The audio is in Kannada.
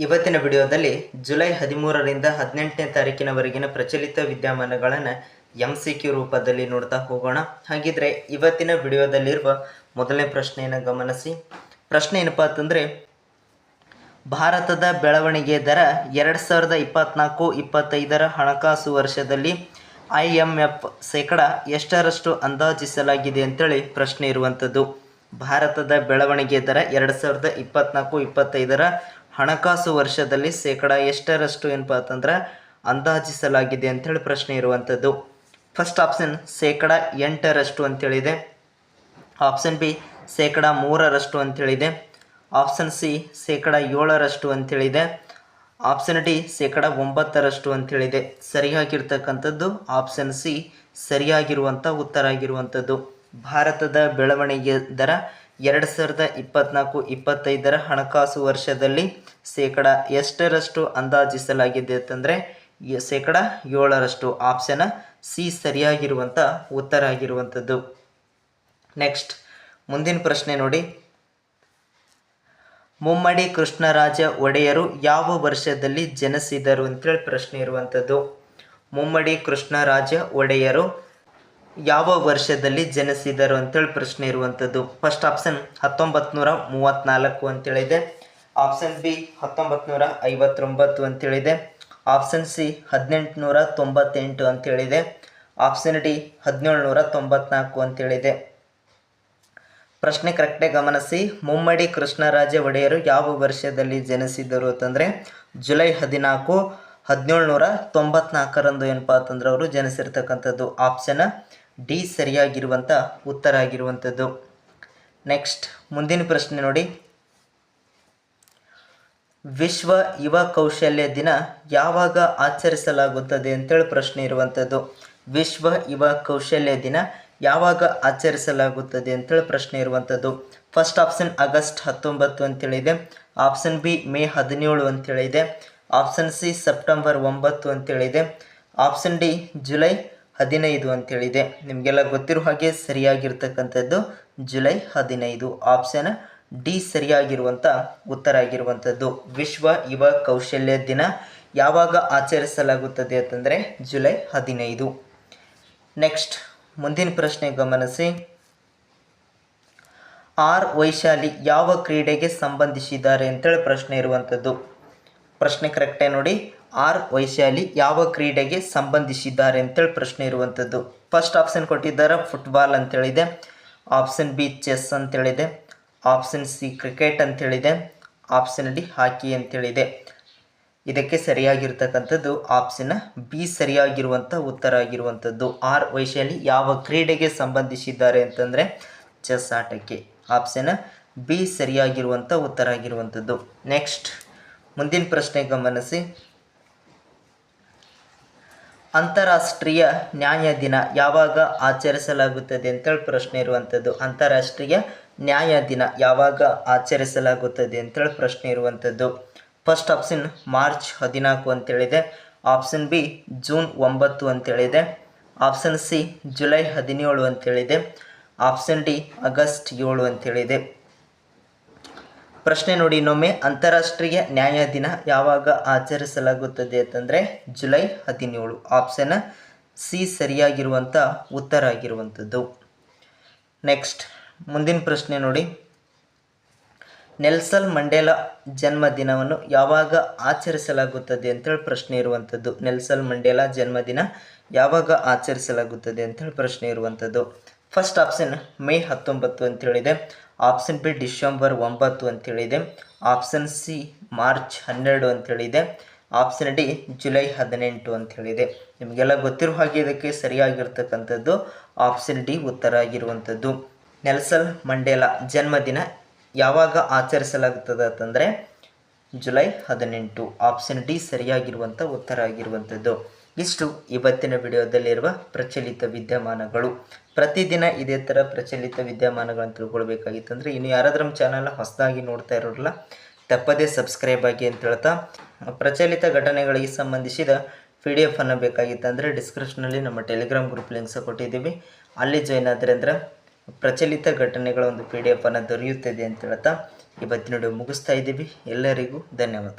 ಇವತ್ತಿನ ವಿಡಿಯೋದಲ್ಲಿ ಜುಲೈ 13ರಿಂದ 18ನೇ ತಾರೀಕಿನವರೆಗಿನ ಪ್ರಚಲಿತ ವಿದ್ಯಮಾನಗಳನ್ನು MCQ ರೂಪದಲ್ಲಿ ನೋಡ್ತಾ ಹೋಗೋಣ. ಹಾಗಿದ್ರೆ ಇವತ್ತಿನ ವಿಡಿಯೋದಲ್ಲಿರುವ ಮೊದಲನೇ ಪ್ರಶ್ನೆಯನ್ನು ಗಮನಿಸಿ. ಪ್ರಶ್ನೆ ಏನಪ್ಪ ಅಂತಂದರೆ, ಭಾರತದ ಬೆಳವಣಿಗೆ ದರ 2024-25 ಹಣಕಾಸು ವರ್ಷದಲ್ಲಿ IMF ಶೇಕಡ ಎಷ್ಟರಷ್ಟು ಅಂದಾಜಿಸಲಾಗಿದೆ ಅಂತೇಳಿ ಪ್ರಶ್ನೆ ಇರುವಂಥದ್ದು. ಭಾರತದ ಬೆಳವಣಿಗೆ ದರ 2024-25 ಹಣಕಾಸು ವರ್ಷದಲ್ಲಿ ಶೇಕಡ ಎಷ್ಟರಷ್ಟು ಏನಪ್ಪ ಅಂತಂದ್ರೆ ಅಂದಾಜಿಸಲಾಗಿದೆ ಅಂಥೇಳಿ ಪ್ರಶ್ನೆ ಇರುವಂಥದ್ದು. ಫಸ್ಟ್ ಆಪ್ಷನ್ ಶೇಕಡ 8ರಷ್ಟು ಅಂತೇಳಿದೆ. ಆಪ್ಷನ್ ಬಿ ಶೇಕಡ 3ರಷ್ಟು ಅಂತೇಳಿದೆ. ಆಪ್ಷನ್ ಸಿ ಶೇಕಡ 7ರಷ್ಟು ಅಂತೇಳಿದೆ. ಆಪ್ಷನ್ ಡಿ ಶೇಕಡ 9ರಷ್ಟು ಅಂತೇಳಿದೆ. ಸರಿಯಾಗಿರ್ತಕ್ಕಂಥದ್ದು ಆಪ್ಷನ್ ಸಿ ಸರಿಯಾಗಿರುವಂಥ ಉತ್ತರ ಆಗಿರುವಂಥದ್ದು. ಭಾರತದ ಬೆಳವಣಿಗೆ ದರ 2024-25 ಹಣಕಾಸು ವರ್ಷದಲ್ಲಿ ಶೇಕಡ ಎಷ್ಟರಷ್ಟು ಅಂದಾಜಿಸಲಾಗಿದೆ ಅಂತಂದರೆ ಶೇಕಡ 7ರಷ್ಟು. ಆಪ್ಷನ್ ಸಿ ಸರಿಯಾಗಿರುವಂಥ ಉತ್ತರ ಆಗಿರುವಂಥದ್ದು. ನೆಕ್ಸ್ಟ್ ಮುಂದಿನ ಪ್ರಶ್ನೆ ನೋಡಿ. ಮುಮ್ಮಡಿ ಕೃಷ್ಣರಾಜ ಒಡೆಯರು ಯಾವ ವರ್ಷದಲ್ಲಿ ಜನಿಸಿದರು ಅಂತೇಳಿ ಪ್ರಶ್ನೆ ಇರುವಂಥದ್ದು. ಮುಮ್ಮಡಿ ಕೃಷ್ಣರಾಜ ಒಡೆಯರು ಯಾವ ವರ್ಷದಲ್ಲಿ ಜನಿಸಿದರು ಅಂತೇಳಿ ಪ್ರಶ್ನೆ ಇರುವಂಥದ್ದು. ಫಸ್ಟ್ ಆಪ್ಷನ್ 1934 ಅಂತೇಳಿದೆ. ಆಪ್ಷನ್ ಬಿ 1959 ಅಂತೇಳಿದೆ. ಆಪ್ಷನ್ ಸಿ 1898 ಅಂತೇಳಿದೆ. ಆಪ್ಷನ್ ಡಿ 1794 ಅಂತೇಳಿದೆ. ಪ್ರಶ್ನೆ ಕರೆಕ್ಟಾಗಿ ಗಮನಿಸಿ. ಮುಮ್ಮಡಿ ಕೃಷ್ಣರಾಜ ಒಡೆಯರು ಯಾವ ವರ್ಷದಲ್ಲಿ ಜನಿಸಿದರು ಅಂತಂದರೆ ಜುಲೈ 14, 1794 ಏನಪ್ಪ ಅಂತಂದ್ರೆ ಅವರು ಜನಿಸಿರ್ತಕ್ಕಂಥದ್ದು. ಆಪ್ಷನ್ ಡಿ ಸರಿಯಾಗಿರುವಂಥ ಉತ್ತರ ಆಗಿರುವಂಥದ್ದು. ನೆಕ್ಸ್ಟ್ ಮುಂದಿನ ಪ್ರಶ್ನೆ ನೋಡಿ. ವಿಶ್ವ ಯುವ ಕೌಶಲ್ಯ ದಿನ ಯಾವಾಗ ಆಚರಿಸಲಾಗುತ್ತದೆ ಅಂತೇಳಿ ಪ್ರಶ್ನೆ ಇರುವಂಥದ್ದು. ವಿಶ್ವ ಯುವ ಕೌಶಲ್ಯ ದಿನ ಯಾವಾಗ ಆಚರಿಸಲಾಗುತ್ತದೆ ಅಂತೇಳಿ ಪ್ರಶ್ನೆ ಇರುವಂಥದ್ದು. ಫಸ್ಟ್ ಆಪ್ಷನ್ ಆಗಸ್ಟ್ 19 ಅಂತೇಳಿದೆ. ಆಪ್ಷನ್ ಬಿ ಮೇ 17 ಅಂತೇಳಿದೆ. ಆಪ್ಷನ್ ಸಿ ಸೆಪ್ಟೆಂಬರ್ 9 ಅಂತೇಳಿದೆ. ಆಪ್ಷನ್ ಡಿ ಜುಲೈ 15 ಅಂತೇಳಿದೆ. ನಿಮಗೆಲ್ಲ ಗೊತ್ತಿರೋ ಹಾಗೆ ಸರಿಯಾಗಿರ್ತಕ್ಕಂಥದ್ದು ಜುಲೈ 15. ಆಪ್ಷನ್ ಡಿ ಸರಿಯಾಗಿರುವಂಥ ಉತ್ತರ ಆಗಿರುವಂಥದ್ದು. ವಿಶ್ವ ಯುವ ಕೌಶಲ್ಯ ದಿನ ಯಾವಾಗ ಆಚರಿಸಲಾಗುತ್ತದೆ ಅಂತಂದರೆ ಜುಲೈ 15. ನೆಕ್ಸ್ಟ್ ಮುಂದಿನ ಪ್ರಶ್ನೆ ಗಮನಿಸಿ. ಆರ್ ವೈಶಾಲಿ ಯಾವ ಕ್ರೀಡೆಗೆ ಸಂಬಂಧಿಸಿದ್ದಾರೆ ಅಂತೇಳಿ ಪ್ರಶ್ನೆ ಇರುವಂಥದ್ದು. ಪ್ರಶ್ನೆ ಕರೆಕ್ಟೇ ನೋಡಿ. ಆರ್ ವೈಶಾಲಿ ಯಾವ ಕ್ರೀಡೆಗೆ ಸಂಬಂಧಿಸಿದ್ದಾರೆ ಅಂತೇಳಿ ಪ್ರಶ್ನೆ ಇರುವಂಥದ್ದು. ಫಸ್ಟ್ ಆಪ್ಷನ್ ಕೊಟ್ಟಿದ್ದಾರೆ ಫುಟ್ಬಾಲ್ ಅಂತೇಳಿದೆ. ಆಪ್ಷನ್ ಬಿ ಚೆಸ್ ಅಂತೇಳಿದೆ. ಆಪ್ಷನ್ ಸಿ ಕ್ರಿಕೆಟ್ ಅಂತೇಳಿದೆ. ಆಪ್ಷನ್ ಡಿ ಹಾಕಿ ಅಂತೇಳಿದೆ. ಇದಕ್ಕೆ ಸರಿಯಾಗಿರ್ತಕ್ಕಂಥದ್ದು ಆಪ್ಷನ್ ಬಿ ಸರಿಯಾಗಿರುವಂಥ ಉತ್ತರ ಆಗಿರುವಂಥದ್ದು. ಆರ್ ವೈಶಾಲಿ ಯಾವ ಕ್ರೀಡೆಗೆ ಸಂಬಂಧಿಸಿದ್ದಾರೆ ಅಂತಂದರೆ ಚೆಸ್ ಆಟಕ್ಕೆ. ಆಪ್ಷನ್ ಬಿ ಸರಿಯಾಗಿರುವಂಥ ಉತ್ತರ ಆಗಿರುವಂಥದ್ದು. ನೆಕ್ಸ್ಟ್ ಮುಂದಿನ ಪ್ರಶ್ನೆ ಗಮನಿಸಿ. ಅಂತಾರಾಷ್ಟ್ರೀಯ ನ್ಯಾಯ ದಿನ ಯಾವಾಗ ಆಚರಿಸಲಾಗುತ್ತದೆ ಅಂತೇಳಿ ಪ್ರಶ್ನೆ ಇರುವಂಥದ್ದು. ಅಂತಾರಾಷ್ಟ್ರೀಯ ನ್ಯಾಯ ದಿನ ಯಾವಾಗ ಆಚರಿಸಲಾಗುತ್ತದೆ ಅಂತೇಳಿ ಪ್ರಶ್ನೆ ಇರುವಂಥದ್ದು. ಫಸ್ಟ್ ಆಪ್ಷನ್ ಮಾರ್ಚ್ 14 ಅಂತೇಳಿದೆ. ಆಪ್ಷನ್ ಬಿ ಜೂನ್ 9 ಅಂತೇಳಿದೆ. ಆಪ್ಷನ್ ಸಿ ಜುಲೈ 17 ಅಂತೇಳಿದೆ. ಆಪ್ಷನ್ ಡಿ ಆಗಸ್ಟ್ 7 ಅಂತೇಳಿದೆ. ಪ್ರಶ್ನೆ ನೋಡಿ ಇನ್ನೊಮ್ಮೆ. ಅಂತಾರಾಷ್ಟ್ರೀಯ ನ್ಯಾಯ ದಿನ ಯಾವಾಗ ಆಚರಿಸಲಾಗುತ್ತದೆ ಅಂತಂದರೆ ಜುಲೈ 17. ಆಪ್ಷನ್ ಸಿ ಸರಿಯಾಗಿರುವಂಥ ಉತ್ತರ ಆಗಿರುವಂಥದ್ದು. ನೆಕ್ಸ್ಟ್ ಮುಂದಿನ ಪ್ರಶ್ನೆ ನೋಡಿ. ನೆಲ್ಸನ್ ಮಂಡೇಲಾ ಜನ್ಮದಿನವನ್ನು ಯಾವಾಗ ಆಚರಿಸಲಾಗುತ್ತದೆ ಅಂತೇಳಿ ಪ್ರಶ್ನೆ ಇರುವಂಥದ್ದು. ನೆಲ್ಸನ್ ಮಂಡೇಲಾ ಜನ್ಮದಿನ ಯಾವಾಗ ಆಚರಿಸಲಾಗುತ್ತದೆ ಅಂತೇಳಿ ಪ್ರಶ್ನೆ ಇರುವಂಥದ್ದು. ಫಸ್ಟ್ ಆಪ್ಷನ್ ಮೇ 19 ಅಂತೇಳಿದೆ. ಆಪ್ಷನ್ ಬಿ ಡಿಸೆಂಬರ್ 9 ಅಂತೇಳಿದೆ. ಆಪ್ಷನ್ ಸಿ ಮಾರ್ಚ್ 12 ಅಂತೇಳಿದೆ. ಆಪ್ಷನ್ ಡಿ ಜುಲೈ 18 ಅಂತೇಳಿದೆ. ನಿಮಗೆಲ್ಲ ಗೊತ್ತಿರೋ ಹಾಗೆ ಇದಕ್ಕೆ ಸರಿಯಾಗಿರ್ತಕ್ಕಂಥದ್ದು ಆಪ್ಷನ್ ಡಿ ಉತ್ತರ ಆಗಿರುವಂಥದ್ದು. ನೆಲ್ಸನ್ ಮಂಡೇಲಾ ಜನ್ಮದಿನ ಯಾವಾಗ ಆಚರಿಸಲಾಗುತ್ತದೆ ಅಂತಂದರೆ ಜುಲೈ 18. ಆಪ್ಷನ್ ಡಿ ಸರಿಯಾಗಿರುವಂಥ ಉತ್ತರ ಆಗಿರುವಂಥದ್ದು. ಇಷ್ಟು ಇವತ್ತಿನ ವಿಡಿಯೋದಲ್ಲಿರುವ ಪ್ರಚಲಿತ ವಿದ್ಯಮಾನಗಳು. ಪ್ರತಿದಿನ ಇದೇ ಥರ ಪ್ರಚಲಿತ ವಿದ್ಯಮಾನಗಳನ್ನು ತಿಳ್ಕೊಳ್ಬೇಕಾಗಿತ್ತಂದರೆ ಇನ್ನು ಯಾರಾದರೂ ನಮ್ಮ ಚಾನಲ್ನ ಹೊಸದಾಗಿ ನೋಡ್ತಾ ಇರೋರಲ್ಲ ತಪ್ಪದೇ ಸಬ್ಸ್ಕ್ರೈಬ್ ಆಗಿ ಅಂತ ಹೇಳ್ತಾ, ಪ್ರಚಲಿತ ಘಟನೆಗಳಿಗೆ ಸಂಬಂಧಿಸಿದ PDF ಅನ್ನು ಬೇಕಾಗಿತ್ತಂದರೆ ಡಿಸ್ಕ್ರಿಪ್ಷನಲ್ಲಿ ನಮ್ಮ ಟೆಲಿಗ್ರಾಮ್ ಗ್ರೂಪ್ ಲಿಂಕ್ಸ್ ಕೊಟ್ಟಿದ್ದೀವಿ. ಅಲ್ಲಿ ಜಾಯ್ನ್ ಆದರೆ ಅಂದರೆ ಪ್ರಚಲಿತ ಘಟನೆಗಳ ಒಂದು PDF ಅನ್ನು ದೊರೆಯುತ್ತದೆ ಅಂತ ಹೇಳ್ತಾ ಇವತ್ತಿನ ವಿಡಿಯೋ ಮುಗಿಸ್ತಾ ಇದ್ದೀವಿ. ಎಲ್ಲರಿಗೂ ಧನ್ಯವಾದ.